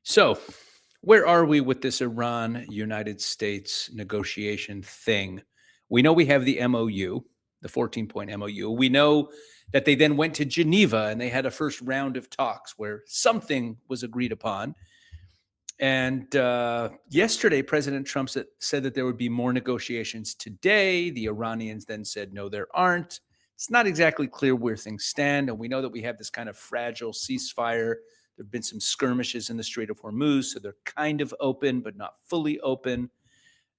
So, where are we with this Iran-United States negotiation thing? We know we have the MOU, the 14-point MOU. We know that they then went to Geneva and they had a first round of talks where something was agreed upon. And yesterday, President Trump said that there would be more negotiations today. The Iranians then said, no, there aren't. It's not exactly clear where things stand. And we know that we have this kind of fragile ceasefire. There have been some skirmishes in the Strait of Hormuz, so they're kind of open, but not fully open.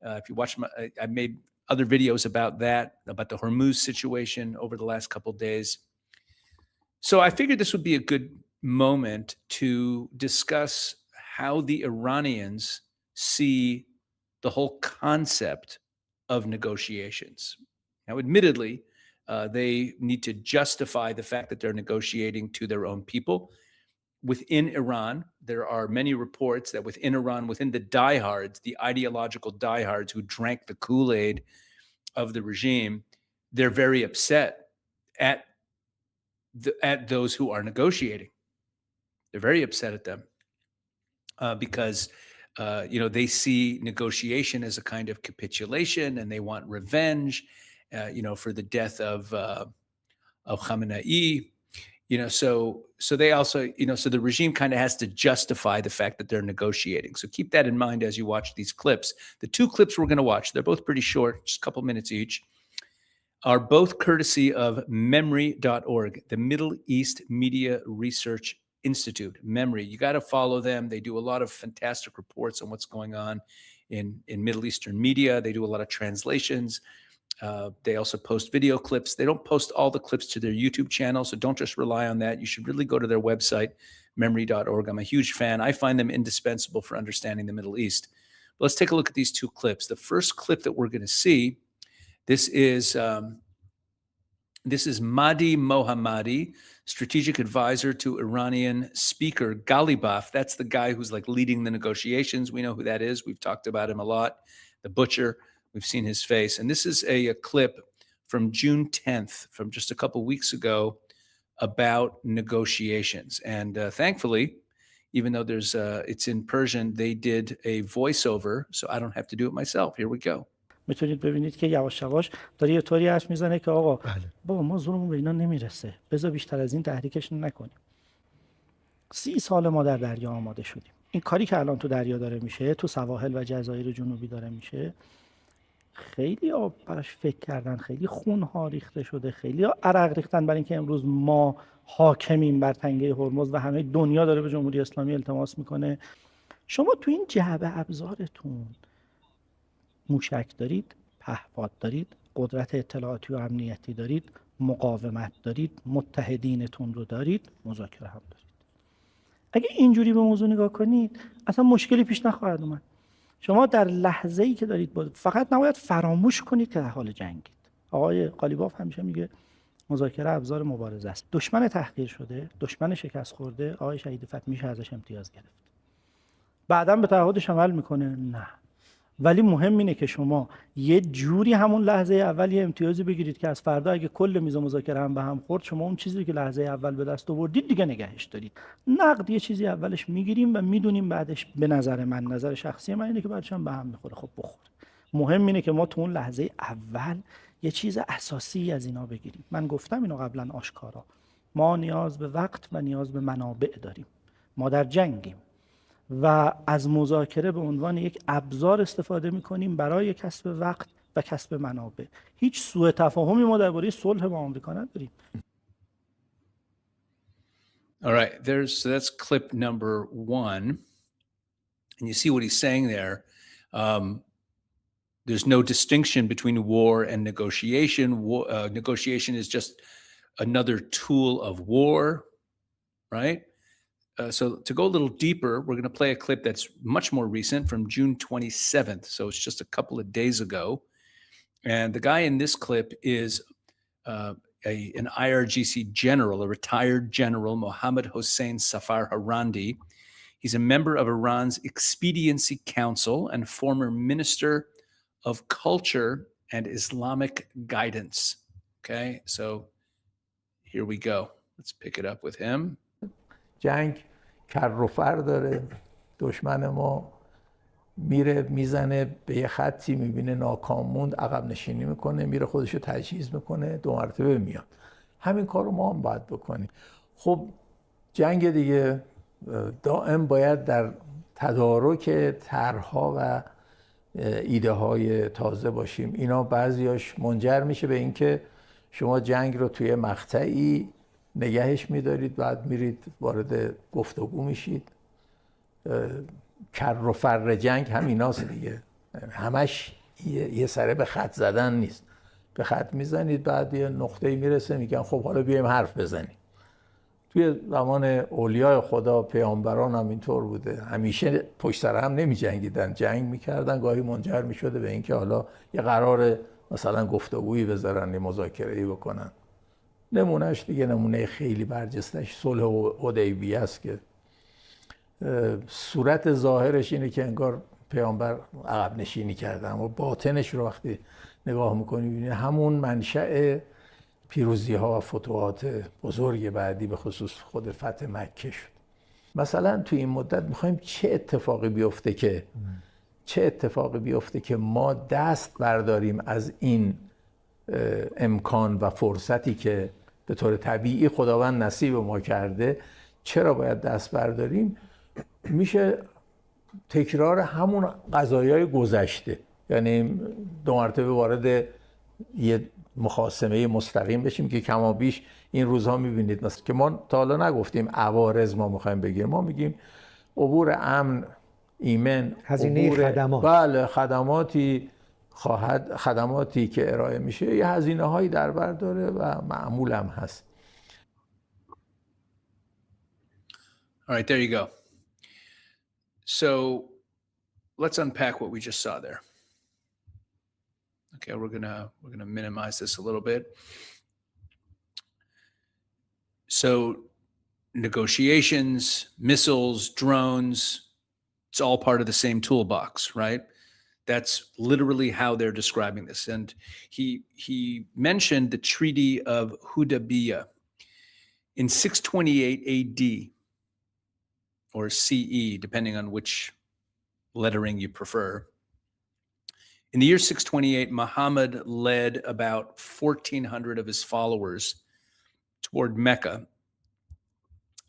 If you watch I made other videos about that, about the Hormuz situation over the last couple of days. So I figured this would be a good moment to discuss how the Iranians see the whole concept of negotiations. Now, admittedly, they need to justify the fact that they're negotiating to their own people. Within Iran, there are many reports that within Iran, within the diehards, the ideological diehards who drank the Kool-Aid of the regime, they're very upset at those who are negotiating. They're very upset at them because they see negotiation as a kind of capitulation, and they want revenge, for the death of Khamenei. So they also, so the regime kind of has to justify the fact that they're negotiating. So keep that in mind as you watch these clips. The two clips we're going to watch, they're both pretty short, just a couple minutes each, are both courtesy of MEMRI.org, the Middle East Media Research Institute. MEMRI, you got to follow them. They do a lot of fantastic reports on what's going on in Middle Eastern media. They do a lot of translations. They also post video clips. They don't post all the clips to their YouTube channel, so don't just rely on that. You should really go to their website, MEMRI.org. I'm a huge fan. I find them indispensable for understanding the Middle East. But let's take a look at these two clips. The first clip that we're going to see, this is Mahdi Mohammadi, strategic advisor to Iranian speaker Ghalibaf. That's the guy who's like leading the negotiations. We know who that is. We've talked about him a lot. The butcher. We've seen his face. And this is a clip from June 10th, from just a couple weeks ago, about negotiations. And thankfully, even though it's in Persian, they did a voiceover, so I don't have to do it myself. Here we go. میتونید ببینید که یواش یواش داره یه طوری حرف میزنه که آقا بابا ما زورمون به اینا نمیرسه، بذار بیشتر از این تحریکش نکنیم. 30 سال ما در دریا آماده شدیم. این کاری که الان تو دریا داره میشه، تو سواحل و جزایر جنوبی داره میشه، خیلی براش فکر کردن، خیلی خونها ریخته شده، خیلی عرق ریختن برای اینکه امروز ما حاکمیم بر تنگه هرمز و همه دنیا داره به جمهوری اسلامی التماس میکنه. شما تو این جعبه ابزارتون موشک دارید، پهپاد دارید، قدرت اطلاعاتی و امنیتی دارید، مقاومت دارید، متحدینتون رو دارید، مذاکره هم دارید. اگه اینجوری به موضوع نگاه کنید اصلا مشکلی پیش نخواهد اومد. شما در لحظه‌ای که دارید فقط نباید فراموش کنید که در حال جنگید. آقای قالیباف همیشه میگه مذاکره ابزار مبارزه است. دشمن تحقیر شده، دشمن شکست خورده، آقای شهید فتح میشه ازش امتیاز گرفت. بعداً به تعهدش عمل میکنه؟ نه. ولی مهم اینه که شما یه جوری همون لحظه اول یه امتیازی بگیرید که از فردا اگه کل میز مذاکره هم به هم خورد، شما اون چیزی که لحظه اول به دست آوردید دیگه نگهش دارید. نقد یه چیزی اولش میگیریم و میدونیم بعدش، به نظر شخصی من اینه که بعدش هم به هم میخوره. خب بخوره. مهم اینه که ما تو اون لحظه اول یه چیز اساسی از اینا بگیریم. من گفتم اینو قبلا آشکارا. ما نیاز به وقت و نیاز به منابع داریم. ما در جنگیم و از مذاکره به عنوان یک ابزار استفاده می‌کنیم برای کسب وقت و کسب منابع. هیچ سوء تفاهمی ما درباره صلح با آمریکا نداریم. All right, so that's clip number 1. And you see what he's saying there. There's no distinction between war and negotiation. Negotiation is just another tool of war, right? So to go a little deeper, we're going to play a clip that's much more recent from June 27th. So it's just a couple of days ago. And the guy in this clip is an IRGC general, a retired general, Mohammad Hossein Safar Harandi. He's a member of Iran's Expediency Council and former Minister of Culture and Islamic Guidance. Okay, so here we go. Let's pick it up with him. جنگ کر و فر داره، دشمن ما میره میزنه به یه خطی، میبینه ناکام موند، عقب نشینی میکنه، میره خودشو تجهیز میکنه، 2 مرتبه میاد. همین کار رو ما هم باید بکنیم. خب جنگ دیگه دائم باید در تدارک طرح‌ها و ایده های تازه باشیم. اینا بعضیاش منجر میشه به اینکه شما جنگ رو توی مقطعی نگهش میدارید، بعد میرید وارد گفتگو میشید. کر و فر جنگ همیناست دیگه، همش یه سره به خط زدن نیست. به خط میزنید، بعد یه نقطه‌ای میرسه میگن خب حالا بیایم حرف بزنیم. توی زمان اولیای خدا، پیامبران هم اینطور بوده، همیشه پشت سر هم نمی جنگیدن، جنگ میکردن، گاهی منجر میشده به اینکه حالا یه قرار مثلا گفتگویی بذارن، یه مذاکره‌ای بکنن. نمونهش دیگه، نمونه خیلی برجستش صلح حدیبیه است که صورت ظاهرش اینه که انگار پیامبر عقب نشینی کرده، اما باطنش رو وقتی نگاه میکنی ببینید همون منشأ پیروزی ها و فتوحات بزرگ بعدی به خصوص خود فتح مکه شد. مثلا توی این مدت میخوایم چه اتفاقی بیفته که ما دست برداریم از این امکان و فرصتی که به طور طبیعی خداوند نصیب ما کرده. چرا باید دست برداریم؟ میشه تکرار همون قضایای گذشته، یعنی 2 مرتبه وارد یه مخاصمه مستقیم بشیم که کما بیش این روزها میبینید مثلا که ما تا حالا نگفتیم عوارض ما میخوایم بگیم، ما میگیم عبور امن، ایمن، هزینه خدمات. بله، خدماتی که ارائه میشه یه هزینه هایی در بر داره و معمول هم هست. All right, there you go. So let's unpack what we just saw there. Okay, we're gonna minimize this a little bit. So negotiations, missiles, drones, it's all part of the same toolbox, right? That's literally how they're describing this. And he mentioned the Treaty of Hudaybiyah in 628 AD or CE, depending on which lettering you prefer. In the year 628, Muhammad led about 1,400 of his followers toward Mecca,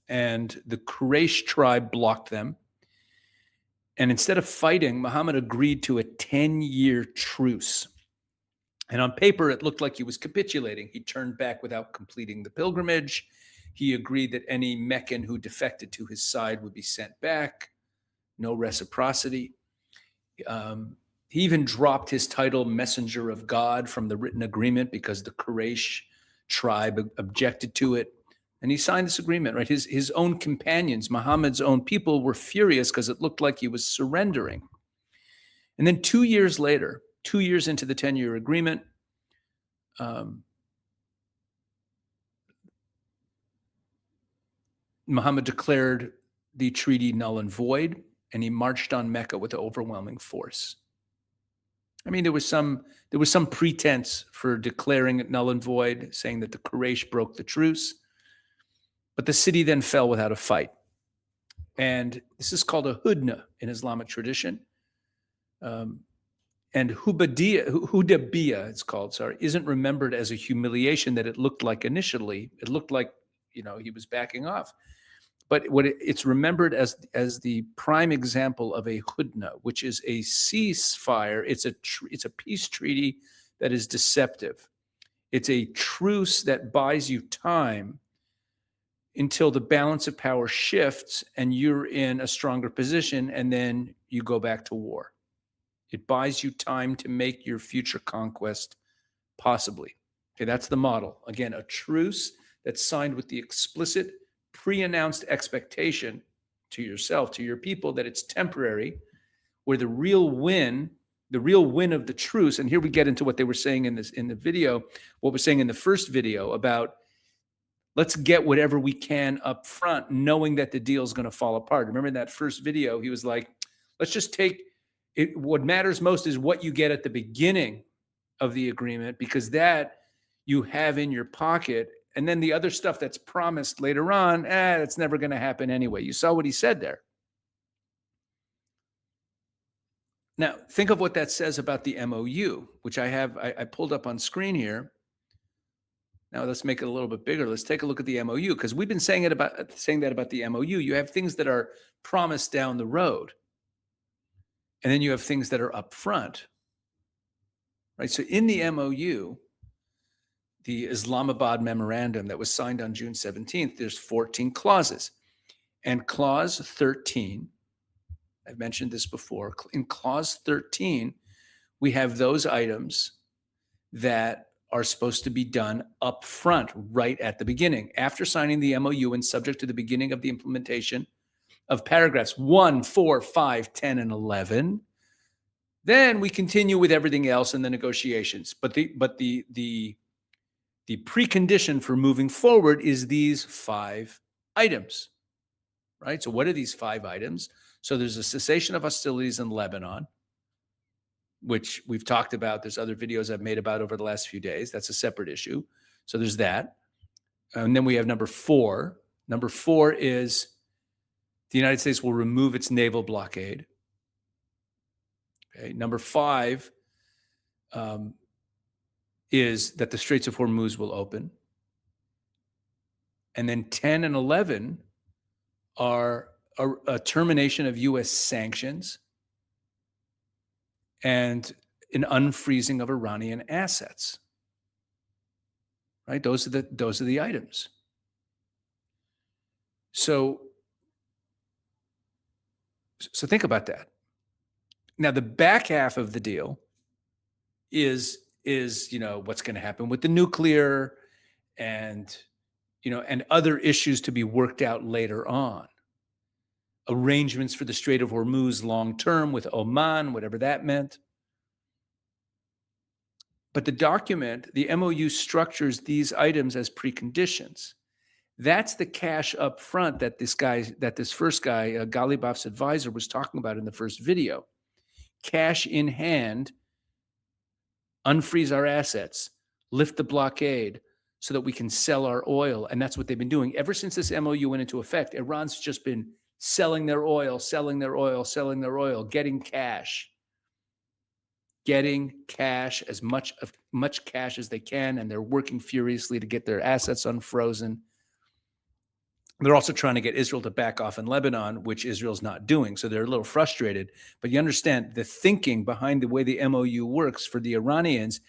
and the Quraysh tribe blocked them. And instead of fighting, Muhammad agreed to a 10-year truce. And on paper, it looked like he was capitulating. He turned back without completing the pilgrimage. He agreed that any Meccan who defected to his side would be sent back. No reciprocity. He even dropped his title Messenger of God from the written agreement because the Quraysh tribe objected to it. And he signed this agreement, right? His own companions, Muhammad's own people, were furious because it looked like he was surrendering. And then 2 years later, 2 years into the 10-year agreement, Muhammad declared the treaty null and void, and he marched on Mecca with overwhelming force. I mean, there was some pretense for declaring it null and void, saying that the Quraysh broke the truce. But the city then fell without a fight. And this is called a hudna in Islamic tradition. And Hudaybiyah, it's called, isn't remembered as a humiliation that it looked like initially. It looked like, he was backing off. But it's remembered as the prime example of a hudna, which is a ceasefire. It's a peace treaty that is deceptive. It's a truce that buys you time until the balance of power shifts and you're in a stronger position, and then you go back to war. It buys you time to make your future conquest possibly. Okay, that's the model. Again, a truce that's signed with the explicit pre-announced expectation to yourself, to your people, that it's temporary, where the real win of the truce, and here we get into what they were saying in the video, what we're saying in the first video about let's get whatever we can up front, knowing that the deal is going to fall apart. Remember in that first video, he was like, let's just take it. What matters most is what you get at the beginning of the agreement, because that you have in your pocket. And then the other stuff that's promised later on, that's never going to happen anyway. You saw what he said there. Now, think of what that says about the MOU, which I pulled up on screen here. Now let's make it a little bit bigger. Let's take a look at the MOU, because we've been saying that about the MOU. You have things that are promised down the road, and then you have things that are up front, right? So in the MOU, the Islamabad memorandum that was signed on June 17th, there's 14 clauses, and clause 13, I've mentioned this before. In clause 13, we have those items that are supposed to be done up front, right at the beginning, after signing the MOU and subject to the beginning of the implementation of paragraphs 1, 4, 5, 10, and 11. Then we continue with everything else in the negotiations. But the precondition for moving forward is these 5 items, right? So what are these 5 items? So there's a cessation of hostilities in Lebanon, which we've talked about. There's other videos I've made about over the last few days. That's a separate issue. So there's that. And then we have number 4. Number 4 is the United States will remove its naval blockade. Okay. Number 5 is that the Straits of Hormuz will open. And then 10 and 11 are a termination of U.S. sanctions and an unfreezing of Iranian assets. Right? Those are the items. So think about that. Now, the back half of the deal is what's going to happen with the nuclear and other issues to be worked out later on. Arrangements for the Strait of Hormuz long term with Oman, whatever that meant. But the document, the MOU, structures these items as preconditions. That's the cash up front that this first guy, Ghalibaf's advisor, was talking about in the first video. Cash in hand, unfreeze our assets, lift the blockade so that we can sell our oil. And that's what they've been doing. Ever since this MOU went into effect, Iran's just been selling their oil, getting cash. Getting cash, as much cash as they can, and they're working furiously to get their assets unfrozen. They're also trying to get Israel to back off in Lebanon, which Israel's not doing. So they're a little frustrated. But you understand the thinking behind the way the MOU works for the Iranians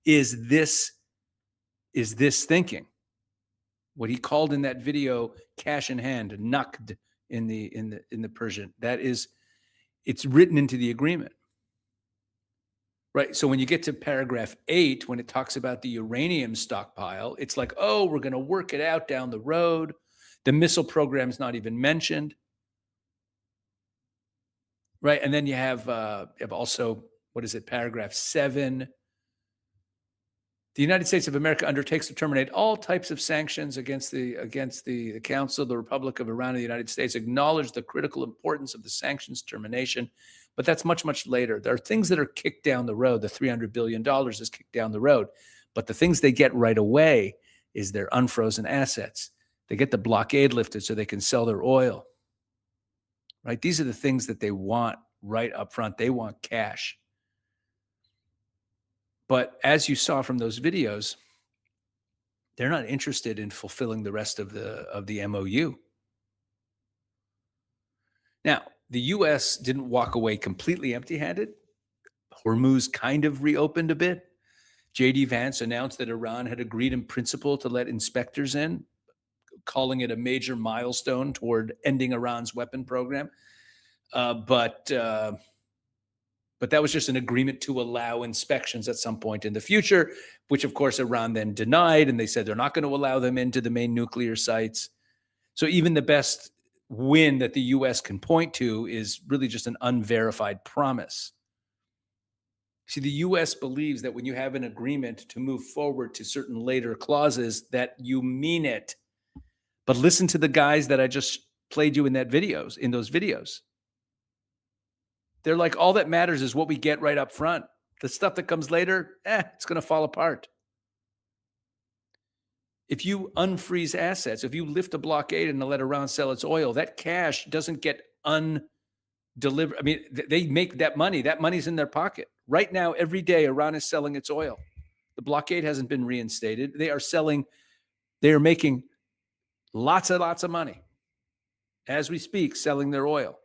is this thinking. What he called in that video cash in hand, naqd in the Persian. It's written into the agreement. Right. So when you get to paragraph 8, when it talks about the uranium stockpile, it's like, oh, we're going to work it out down the road. The missile program is not even mentioned. Right. And then you have also, paragraph 7. The United States of America undertakes to terminate all types of sanctions against the Council, the Republic of Iran, and the United States. Acknowledge the critical importance of the sanctions termination. But that's much, much later. There are things that are kicked down the road. The $300 billion is kicked down the road. But the things they get right away is their unfrozen assets. They get the blockade lifted so they can sell their oil. Right? These are the things that they want right up front. They want cash. But as you saw from those videos, they're not interested in fulfilling the rest of the MOU. Now, the U.S. didn't walk away completely empty-handed. Hormuz kind of reopened a bit. J.D. Vance announced that Iran had agreed in principle to let inspectors in, calling it a major milestone toward ending Iran's weapon program. But that was just an agreement to allow inspections at some point in the future, which, of course, Iran then denied, and they said they're not going to allow them into the main nuclear sites. So even the best win that the U.S. can point to is really just an unverified promise. See, the U.S. believes that when you have an agreement to move forward to certain later clauses, that you mean it. But listen to the guys that I just played you in those videos. They're like, all that matters is what we get right up front. The stuff that comes later, it's going to fall apart. If you unfreeze assets, if you lift a blockade and let Iran sell its oil, that cash doesn't get deliver. I mean, they make that money. That money's in their pocket. Right now, every day, Iran is selling its oil. The blockade hasn't been reinstated. They are making lots of money as we speak, selling their oil.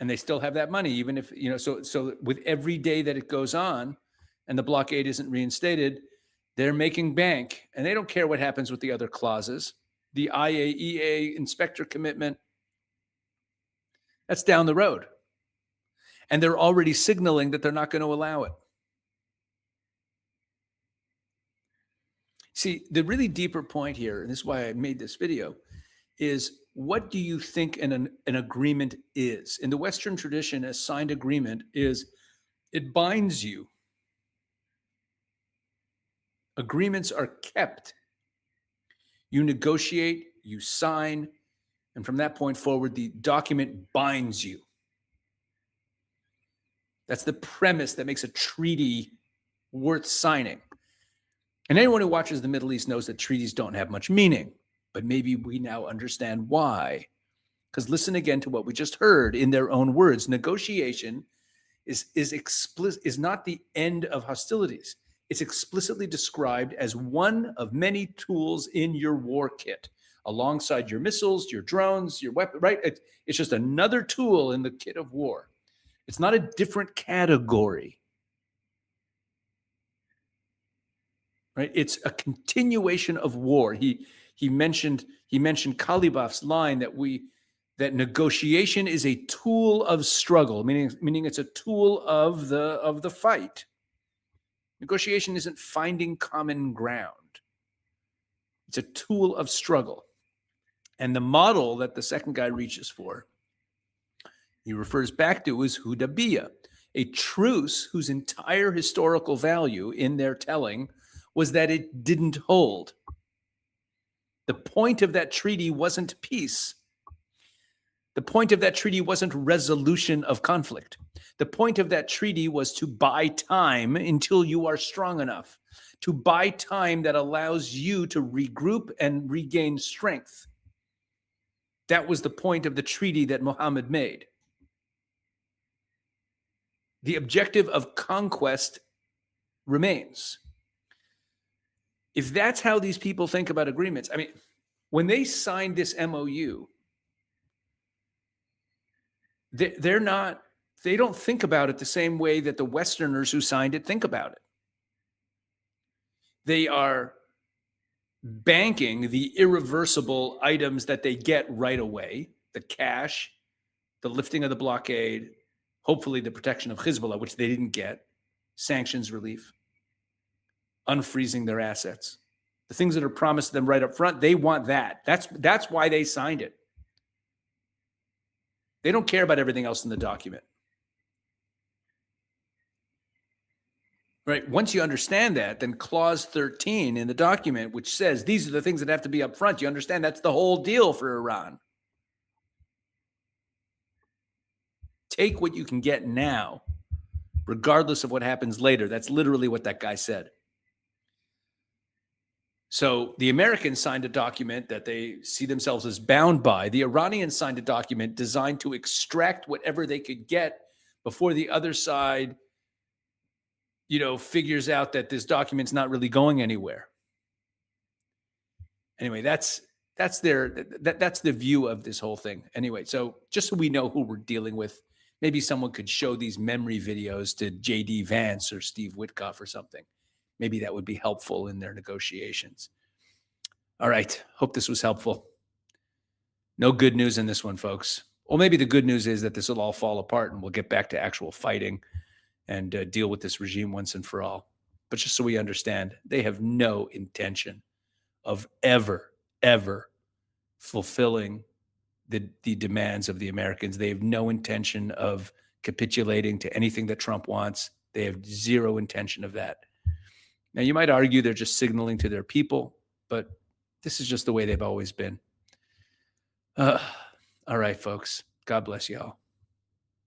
And they still have that money, even if, so with every day that it goes on and the blockade isn't reinstated, they're making bank, and they don't care what happens with the other clauses. The IAEA inspector commitment, that's down the road. And they're already signaling that they're not going to allow it. See, the really deeper point here, and this is why I made this video, is what do you think an agreement is? In the Western tradition, a signed agreement is it binds you. Agreements are kept. You negotiate, you sign, and from that point forward, the document binds you. That's the premise that makes a treaty worth signing. And anyone who watches the Middle East knows that treaties don't have much meaning, but maybe we now understand why. Because listen again to what we just heard in their own words. Negotiation is not the end of hostilities. It's explicitly described as one of many tools in your war kit, alongside your missiles, your drones, your weapon, right? It's just another tool in the kit of war. It's not a different category, right? It's a continuation of war. He mentioned Kalibaf's line that negotiation is a tool of struggle, meaning it's a tool of the fight. Negotiation isn't finding common ground. It's a tool of struggle. And the model that the second guy reaches for, he refers back to, is Hudaybiyah, a truce whose entire historical value in their telling was that it didn't hold. The point of that treaty wasn't peace. The point of that treaty wasn't resolution of conflict. The point of that treaty was to buy time until you are strong enough, to buy time that allows you to regroup and regain strength. That was the point of the treaty that Muhammad made. The objective of conquest remains. If that's how these people think about agreements, I mean, when they signed this MOU, they don't think about it the same way that the Westerners who signed it think about it. They are banking the irreversible items that they get right away, the cash, the lifting of the blockade, hopefully the protection of Hezbollah, which they didn't get, sanctions relief, unfreezing their assets. The things that are promised them right up front, they want that. That's why they signed it. They don't care about everything else in the document. Right? Once you understand that, then clause 13 in the document, which says these are the things that have to be up front, you understand that's the whole deal for Iran. Take what you can get now, regardless of what happens later. That's literally what that guy said. So the Americans signed a document that they see themselves as bound by. The Iranians signed a document designed to extract whatever they could get before the other side, figures out that this document's not really going anywhere. Anyway, that's the view of this whole thing. Anyway, so just so we know who we're dealing with, maybe someone could show these memory videos to J.D. Vance or Steve Witkoff or something. Maybe that would be helpful in their negotiations. All right. Hope this was helpful. No good news in this one, folks. Well, maybe the good news is that this will all fall apart and we'll get back to actual fighting and deal with this regime once and for all. But just so we understand, they have no intention of ever fulfilling the demands of the Americans. They have no intention of capitulating to anything that Trump wants. They have zero intention of that. Now, you might argue they're just signaling to their people, but this is just the way they've always been. All right, folks. God bless you all.